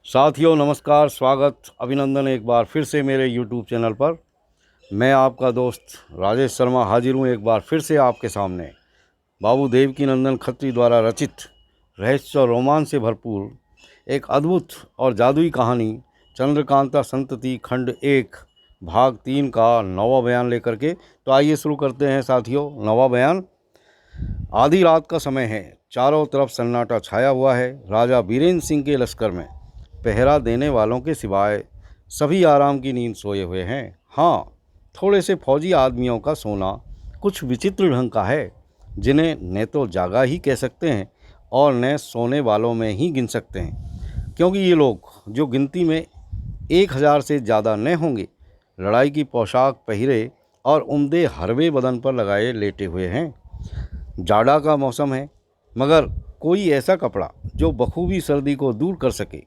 साथियों नमस्कार, स्वागत, अभिनंदन एक बार फिर से मेरे YouTube चैनल पर। मैं आपका दोस्त राजेश शर्मा हाजिर हूँ एक बार फिर से आपके सामने। बाबू देवकीनंदन खत्री द्वारा रचित रहस्य और रोमांच से भरपूर एक अद्भुत और जादुई कहानी चंद्रकांता संतति खंड 1 भाग 3 का 9वां बयान लेकर के तो आइए शुरू करते हैं साथियों। 9वां बयान। आधी रात का समय है, चारों तरफ सन्नाटा छाया हुआ है। राजा बीरेंद्र सिंह के लश्कर में पहरा देने वालों के सिवाय सभी आराम की नींद सोए हुए हैं। हाँ, थोड़े से फौजी आदमियों का सोना कुछ विचित्र ढंग का है, जिन्हें न तो जागा ही कह सकते हैं और न सोने वालों में ही गिन सकते हैं, क्योंकि ये लोग जो गिनती में 1000 से ज़्यादा न होंगे, लड़ाई की पोशाक पहिरे और उम्दे हरवे बदन पर लगाए लेटे हुए हैं। जाड़ा का मौसम है, मगर कोई ऐसा कपड़ा जो बखूबी सर्दी को दूर कर सके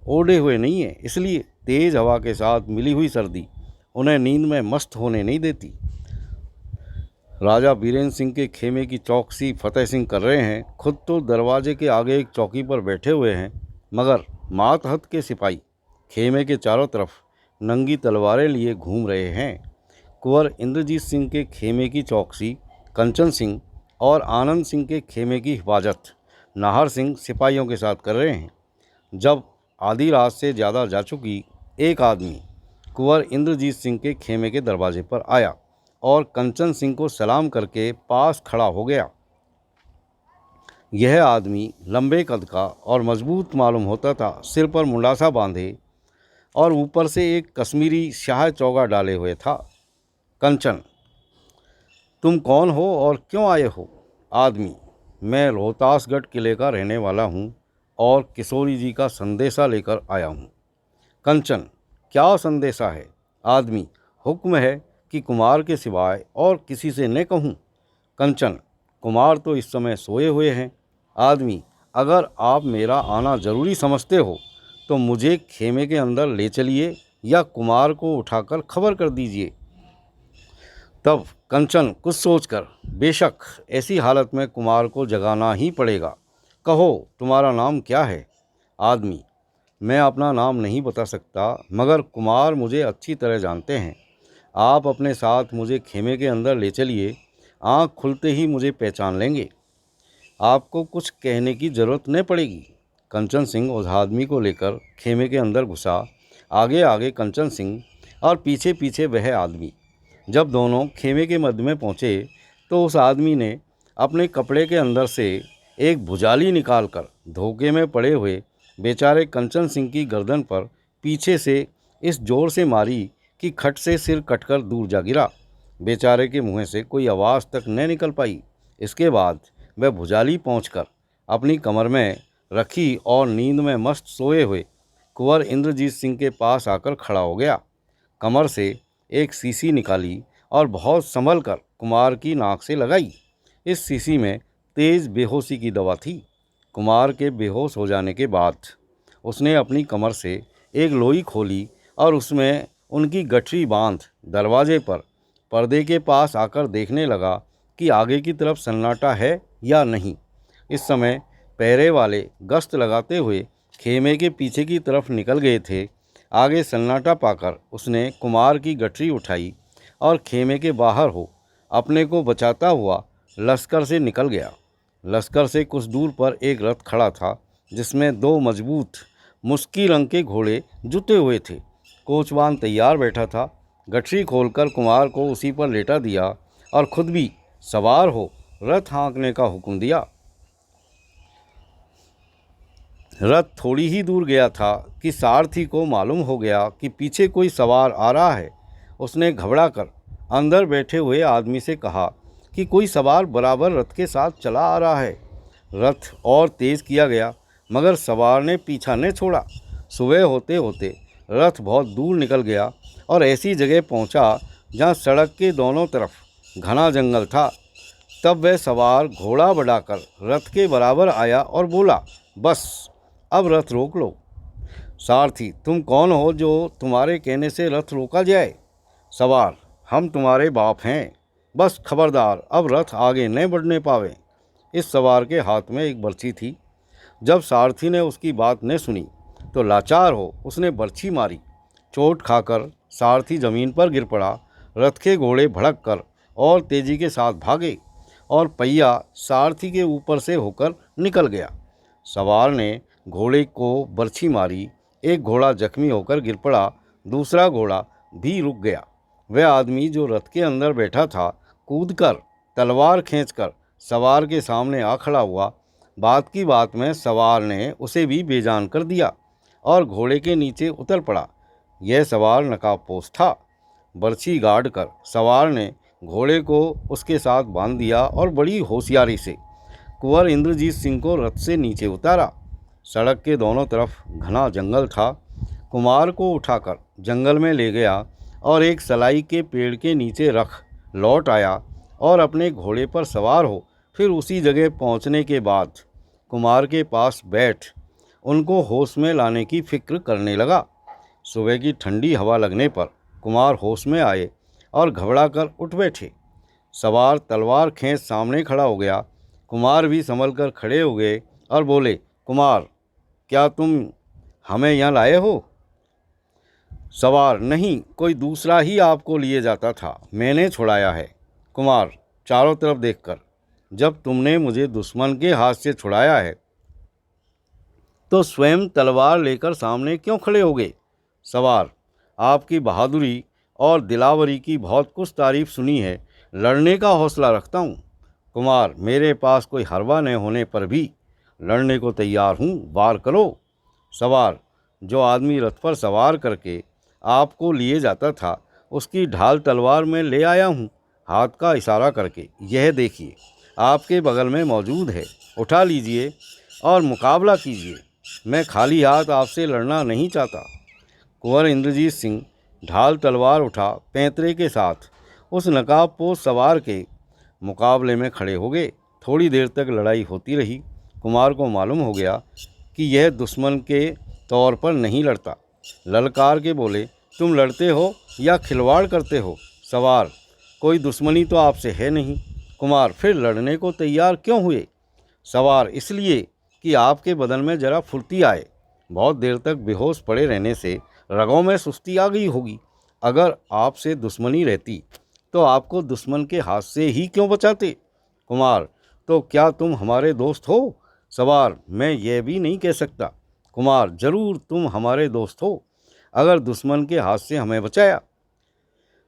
ओढ़े हुए नहीं है। इसलिए तेज़ हवा के साथ मिली हुई सर्दी उन्हें नींद में मस्त होने नहीं देती। राजा बीरेंद्र सिंह के खेमे की चौकसी फतेह सिंह कर रहे हैं। खुद तो दरवाजे के आगे एक चौकी पर बैठे हुए हैं, मगर मातहत के सिपाही खेमे के चारों तरफ नंगी तलवारें लिए घूम रहे हैं। कुंवर इंद्रजीत सिंह के खेमे की चौकसी कंचन सिंह और आनंद सिंह के खेमे की हिफाजत नाहर सिंह सिपाहियों के साथ कर रहे हैं। जब आधी रात से ज़्यादा जा चुकी, एक आदमी कुंवर इंद्रजीत सिंह के खेमे के दरवाजे पर आया और कंचन सिंह को सलाम करके पास खड़ा हो गया। यह आदमी लंबे कद का और मजबूत मालूम होता था। सिर पर मुंडासा बांधे और ऊपर से एक कश्मीरी शाह चौगा डाले हुए था। कंचन, तुम कौन हो और क्यों आए हो? आदमी, मैं रोहतासगढ़ किले का रहने वाला हूँ और किशोरी जी का संदेशा लेकर आया हूँ। कंचन, क्या संदेशा है? आदमी, हुक्म है कि कुमार के सिवाय और किसी से न कहूँ। कंचन, कुमार तो इस समय सोए हुए हैं। आदमी, अगर आप मेरा आना जरूरी समझते हो तो मुझे खेमे के अंदर ले चलिए या कुमार को उठाकर खबर कर दीजिए। तब कंचन कुछ सोचकर, बेशक ऐसी हालत में कुमार को जगाना ही पड़ेगा। कहो, तुम्हारा नाम क्या है? आदमी, मैं अपना नाम नहीं बता सकता, मगर कुमार मुझे अच्छी तरह जानते हैं। आप अपने साथ मुझे खेमे के अंदर ले चलिए, आँख खुलते ही मुझे पहचान लेंगे। आपको कुछ कहने की ज़रूरत न पड़ेगी। कंचन सिंह उस आदमी को लेकर खेमे के अंदर घुसा। आगे आगे कंचन सिंह और पीछे पीछे वह आदमी। जब दोनों खेमे के मध्य में पहुँचे तो उस आदमी ने अपने कपड़े के अंदर से एक भुजाली निकालकर धोखे में पड़े हुए बेचारे कंचन सिंह की गर्दन पर पीछे से इस जोर से मारी कि खट से सिर कटकर दूर जा गिरा। बेचारे के मुँह से कोई आवाज़ तक न निकल पाई। इसके बाद वह भुजाली पहुंचकर अपनी कमर में रखी और नींद में मस्त सोए हुए कुंवर इंद्रजीत सिंह के पास आकर खड़ा हो गया। कमर से एक शीशी निकाली और बहुत संभल कर कुमार की नाक से लगाई। इस शीशी में तेज़ बेहोशी की दवा थी। कुमार के बेहोश हो जाने के बाद उसने अपनी कमर से एक लोई खोली और उसमें उनकी गठरी बांध दरवाजे पर पर्दे के पास आकर देखने लगा कि आगे की तरफ सन्नाटा है या नहीं। इस समय पहरे वाले गश्त लगाते हुए खेमे के पीछे की तरफ निकल गए थे। आगे सन्नाटा पाकर उसने कुमार की गठरी उठाई और खेमे के बाहर हो अपने को बचाता हुआ लश्कर से निकल गया। लश्कर से कुछ दूर पर एक रथ खड़ा था, जिसमें 2 मजबूत मुस्की रंग के घोड़े जुटे हुए थे। कोचवान तैयार बैठा था। गठरी खोलकर कुमार को उसी पर लेटा दिया और खुद भी सवार हो रथ हाँकने का हुक्म दिया। रथ थोड़ी ही दूर गया था कि सारथी को मालूम हो गया कि पीछे कोई सवार आ रहा है। उसने घबराकर अंदर बैठे हुए आदमी से कहा कि कोई सवार बराबर रथ के साथ चला आ रहा है। रथ और तेज़ किया गया, मगर सवार ने पीछा न छोड़ा। सुबह होते होते रथ बहुत दूर निकल गया और ऐसी जगह पहुंचा जहां सड़क के दोनों तरफ घना जंगल था। तब वह सवार घोड़ा बढ़ाकर रथ के बराबर आया और बोला, बस अब रथ रोक लो। सारथी, तुम कौन हो जो तुम्हारे कहने से रथ रोका जाए? सवार, हम तुम्हारे बाप हैं। बस खबरदार, अब रथ आगे न बढ़ने पावे। इस सवार के हाथ में एक बर्छी थी। जब सारथी ने उसकी बात न सुनी तो लाचार हो उसने बर्छी मारी। चोट खाकर सारथी जमीन पर गिर पड़ा। रथ के घोड़े भड़क कर और तेजी के साथ भागे और पहिया सारथी के ऊपर से होकर निकल गया। सवार ने घोड़े को बर्छी मारी। एक घोड़ा जख्मी होकर गिर पड़ा, दूसरा घोड़ा भी रुक गया। वह आदमी जो रथ के अंदर बैठा था कूदकर तलवार खींचकर सवार के सामने आ खड़ा हुआ। बात की बात में सवार ने उसे भी बेजान कर दिया और घोड़े के नीचे उतर पड़ा। यह सवार नकाबपोश था। बर्छी गाड़ कर सवार ने घोड़े को उसके साथ बांध दिया और बड़ी होशियारी से कुंवर इंद्रजीत सिंह को रथ से नीचे उतारा। सड़क के दोनों तरफ घना जंगल था। कुमार को उठाकर जंगल में ले गया और एक सलाई के पेड़ के नीचे रख लौट आया और अपने घोड़े पर सवार हो फिर उसी जगह पहुंचने के बाद कुमार के पास बैठ उनको होश में लाने की फिक्र करने लगा। सुबह की ठंडी हवा लगने पर कुमार होश में आए और घबराकर उठ बैठे। सवार तलवार खींच सामने खड़ा हो गया। कुमार भी संभल कर खड़े हो गए और बोले, कुमार, क्या तुम हमें यहाँ लाए हो? सवार, नहीं, कोई दूसरा ही आपको लिए जाता था, मैंने छुड़ाया है। कुमार चारों तरफ देखकर, जब तुमने मुझे दुश्मन के हाथ से छुड़ाया है तो स्वयं तलवार लेकर सामने क्यों खड़े हो गए? सवार, आपकी बहादुरी और दिलावरी की बहुत कुछ तारीफ सुनी है, लड़ने का हौसला रखता हूँ। कुमार, मेरे पास कोई हरवा न होने पर भी लड़ने को तैयार हूँ, वार करो। सवार, जो आदमी रथ पर सवार करके आपको लिए जाता था उसकी ढाल तलवार में ले आया हूँ, हाथ का इशारा करके। यह देखिए, आपके बगल में मौजूद है, उठा लीजिए और मुकाबला कीजिए। मैं खाली हाथ आपसे लड़ना नहीं चाहता। कुंवर इंद्रजीत सिंह ढाल तलवार उठा पैंतरे के साथ उस नकाबपोश सवार के मुकाबले में खड़े हो गए। थोड़ी देर तक लड़ाई होती रही। कुमार को मालूम हो गया कि यह दुश्मन के तौर पर नहीं लड़ता। ललकार के बोले, तुम लड़ते हो या खिलवाड़ करते हो? सवार, कोई दुश्मनी तो आपसे है नहीं। कुमार, फिर लड़ने को तैयार क्यों हुए? सवार, इसलिए कि आपके बदन में जरा फुर्ती आए। बहुत देर तक बेहोश पड़े रहने से रगों में सुस्ती आ गई होगी। अगर आपसे दुश्मनी रहती तो आपको दुश्मन के हाथ से ही क्यों बचाते? कुमार, तो क्या तुम हमारे दोस्त हो? सवार, मैं ये भी नहीं कह सकता। कुमार, जरूर तुम हमारे दोस्त हो, अगर दुश्मन के हाथ से हमें बचाया।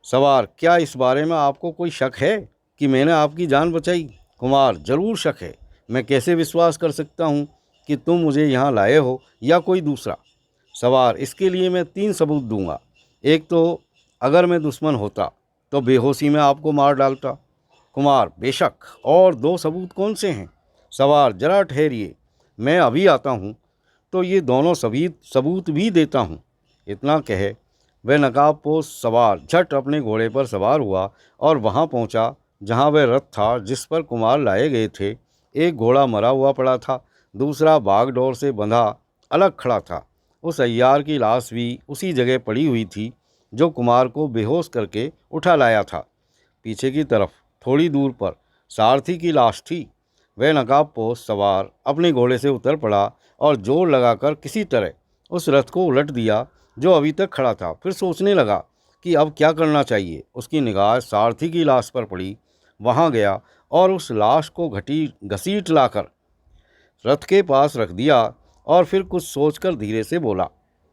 सवार, क्या इस बारे में आपको कोई शक है कि मैंने आपकी जान बचाई? कुमार, जरूर शक है। मैं कैसे विश्वास कर सकता हूँ कि तुम मुझे यहाँ लाए हो या कोई दूसरा? सवार, इसके लिए मैं 3 सबूत दूंगा। एक तो अगर मैं दुश्मन होता तो बेहोशी में आपको मार डालता। कुमार, बेशक, और 2 सबूत कौन से हैं? सवार, जरा ठहरिए, मैं अभी आता हूँ तो ये दोनों सबूत भी देता हूँ। इतना कहे वह नकाबपोश सवार झट अपने घोड़े पर सवार हुआ और वहाँ पहुँचा जहाँ वह रथ था जिस पर कुमार लाए गए थे। एक घोड़ा मरा हुआ पड़ा था, दूसरा बागडोर से बंधा अलग खड़ा था। उस अय्यार की लाश भी उसी जगह पड़ी हुई थी जो कुमार को बेहोश करके उठा लाया था। पीछे की तरफ थोड़ी दूर पर सारथी की लाश थी। वह नकाबपोश सवार अपने घोड़े से उतर पड़ा और जोर लगाकर किसी तरह उस रथ को उलट दिया जो अभी तक खड़ा था। फिर सोचने लगा कि अब क्या करना चाहिए। उसकी निगाह सारथी की लाश पर पड़ी। वहाँ गया और उस लाश को घसीट लाकर रथ के पास रख दिया और फिर कुछ सोचकर धीरे से बोला,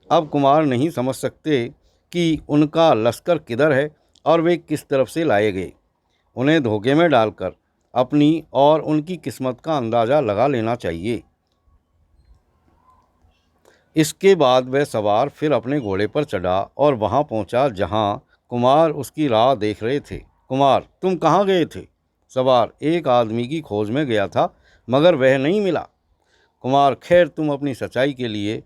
अब कुमार नहीं समझ सकते कि उनका लश्कर किधर है और वे किस तरफ से लाए गए। उन्हें धोखे में डालकर अपनी और उनकी किस्मत का अंदाज़ा लगा लेना चाहिए। इसके बाद वह सवार फिर अपने घोड़े पर चढ़ा और वहां पहुंचा जहां कुमार उसकी राह देख रहे थे। कुमार, तुम कहाँ गए थे? सवार, एक आदमी की खोज में गया था मगर वह नहीं मिला। कुमार, खैर, तुम अपनी सच्चाई के लिए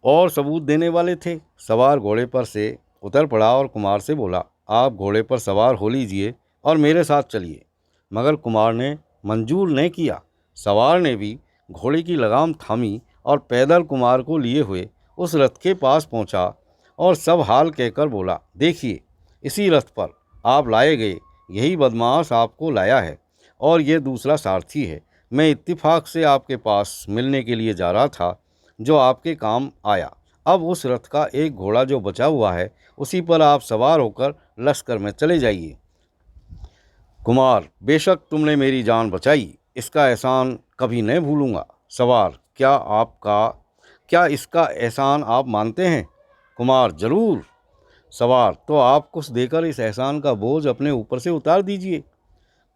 और सबूत देने वाले थे। सवार घोड़े पर से उतर पड़ा और कुमार से बोला, आप घोड़े पर सवार हो लीजिए और मेरे साथ चलिए। मगर कुमार ने मंजूर नहीं किया। सवार ने भी घोड़े की लगाम थामी और पैदल कुमार को लिए हुए उस रथ के पास पहुंचा और सब हाल कहकर बोला, देखिए, इसी रथ पर आप लाए गए, यही बदमाश आपको लाया है और ये दूसरा सारथी है। मैं इत्तेफाक से आपके पास मिलने के लिए जा रहा था। जो आपके काम आया। अब उस रथ का एक घोड़ा जो बचा हुआ है उसी पर आप सवार होकर लश्कर में चले जाइए। कुमार, बेशक तुमने मेरी जान बचाई, इसका एहसान कभी नहीं भूलूंगा। सवार, क्या इसका एहसान आप मानते हैं? कुमार, जरूर। सवार, तो आप कुछ देकर इस एहसान का बोझ अपने ऊपर से उतार दीजिए।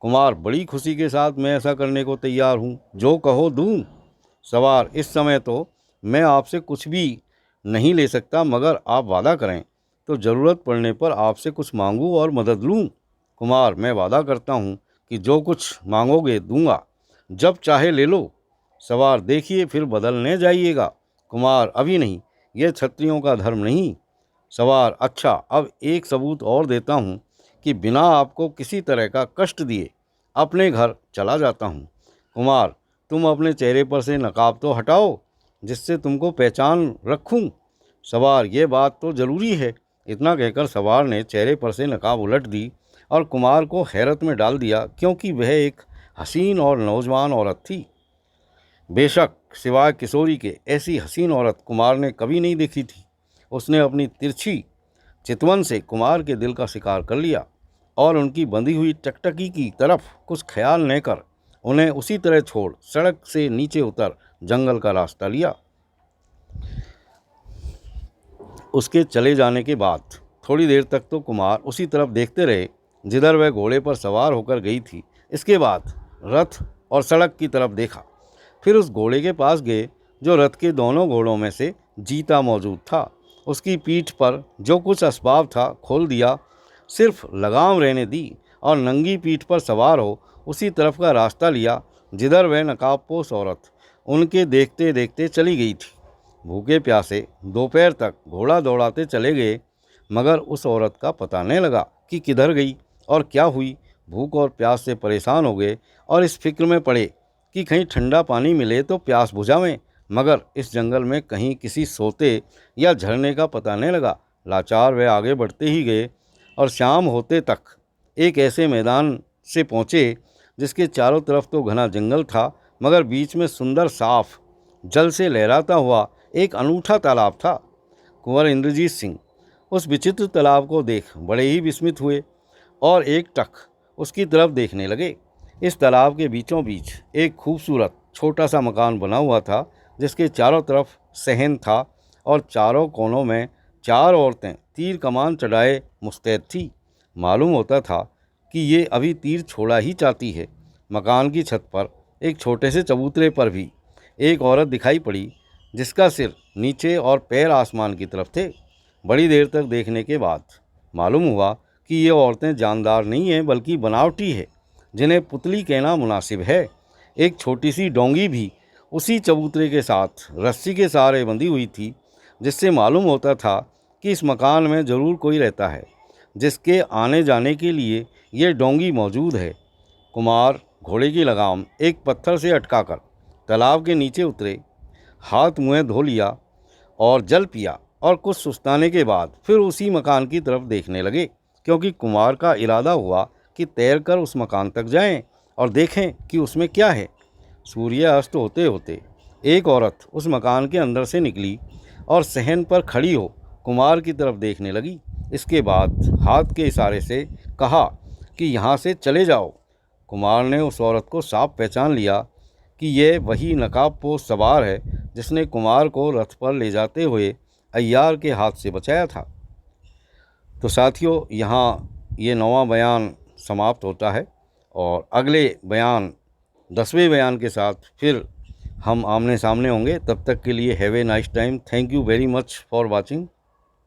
कुमार, बड़ी खुशी के साथ मैं ऐसा करने को तैयार हूँ, जो कहो दूँ। सवार, इस समय तो मैं आपसे कुछ भी नहीं ले सकता, मगर आप वादा करें तो ज़रूरत पड़ने पर आपसे कुछ मांगूँ और मदद लूँ। कुमार, मैं वादा करता हूँ कि जो कुछ मांगोगे दूंगा, जब चाहे ले लो। सवार, देखिए फिर बदलने जाइएगा। कुमार, अभी नहीं, यह क्षत्रियों का धर्म नहीं। सवार, अच्छा, अब एक सबूत और देता हूँ कि बिना आपको किसी तरह का कष्ट दिए अपने घर चला जाता हूँ। कुमार, तुम अपने चेहरे पर से नकाब तो हटाओ, जिससे तुमको पहचान रखूं। सवार, ये बात तो ज़रूरी है। इतना कहकर सवार ने चेहरे पर से नकाब उलट दी और कुमार को हैरत में डाल दिया, क्योंकि वह एक हसीन और नौजवान औरत थी। बेशक सिवाय किशोरी के ऐसी हसीन औरत कुमार ने कभी नहीं देखी थी। उसने अपनी तिरछी चितवन से कुमार के दिल का शिकार कर लिया और उनकी बंधी हुई टकटकी की तरफ कुछ ख्याल न कर उन्हें उसी तरह छोड़ सड़क से नीचे उतर जंगल का रास्ता लिया। उसके चले जाने के बाद थोड़ी देर तक तो कुमार उसी तरफ देखते रहे जिधर वह घोड़े पर सवार होकर गई थी। इसके बाद रथ और सड़क की तरफ देखा, फिर उस घोड़े के पास गए जो रथ के दोनों घोड़ों में से जीता मौजूद था। उसकी पीठ पर जो कुछ असबाब था खोल दिया, सिर्फ लगाम रहने दी और नंगी पीठ पर सवार हो उसी तरफ का रास्ता लिया जिधर वह नकाबपोश औरत उनके देखते देखते चली गई थी। भूखे प्यासे दोपहर तक घोड़ा दौड़ाते चले गए, मगर उस औरत का पता नहीं लगा कि किधर गई और क्या हुई। भूख और प्यास से परेशान हो गए और इस फिक्र में पड़े कि कहीं ठंडा पानी मिले तो प्यास बुझावें, मगर इस जंगल में कहीं किसी सोते या झरने का पता नहीं लगा। लाचार वे आगे बढ़ते ही गए और शाम होते तक एक ऐसे मैदान से पहुँचे जिसके चारों तरफ तो घना जंगल था, मगर बीच में सुंदर साफ जल से लहराता हुआ एक अनूठा तालाब था। कुंवर इंद्रजीत सिंह उस विचित्र तालाब को देख बड़े ही विस्मित हुए और एक टक उसकी तरफ देखने लगे। इस तालाब के बीचों बीच एक खूबसूरत छोटा सा मकान बना हुआ था, जिसके चारों तरफ सहन था और चारों कोनों में 4 औरतें तीर कमान चढ़ाए मुस्तैद थी। मालूम होता था कि ये अभी तीर छोड़ा ही चाहती है। मकान की छत पर एक छोटे से चबूतरे पर भी एक औरत दिखाई पड़ी, जिसका सिर नीचे और पैर आसमान की तरफ थे। बड़ी देर तक देखने के बाद मालूम हुआ कि ये औरतें जानदार नहीं हैं, बल्कि बनावटी है, जिन्हें पुतली कहना मुनासिब है। एक छोटी सी डोंगी भी उसी चबूतरे के साथ रस्सी के सहारे बंधी हुई थी, जिससे मालूम होता था कि इस मकान में ज़रूर कोई रहता है, जिसके आने जाने के लिए ये डोंगी मौजूद है। कुमार घोड़े की लगाम एक पत्थर से अटकाकर तालाब के नीचे उतरे, हाथ मुँह धो लिया और जल पिया और कुछ सुस्ताने के बाद फिर उसी मकान की तरफ देखने लगे, क्योंकि कुमार का इरादा हुआ कि तैरकर उस मकान तक जाएं और देखें कि उसमें क्या है। सूर्य अस्त होते होते एक औरत उस मकान के अंदर से निकली और सहन पर खड़ी हो कुमार की तरफ देखने लगी। इसके बाद हाथ के इशारे से कहा कि यहाँ से चले जाओ। कुमार ने उस औरत को साफ पहचान लिया कि यह वही नकाबपोश सवार है जिसने कुमार को रथ पर ले जाते हुए अय्यार के हाथ से बचाया था। तो साथियों, यहाँ ये 9वां बयान समाप्त होता है और अगले बयान 10वें बयान के साथ फिर हम आमने सामने होंगे। तब तक के लिए have a nice time. Thank you very much for watching.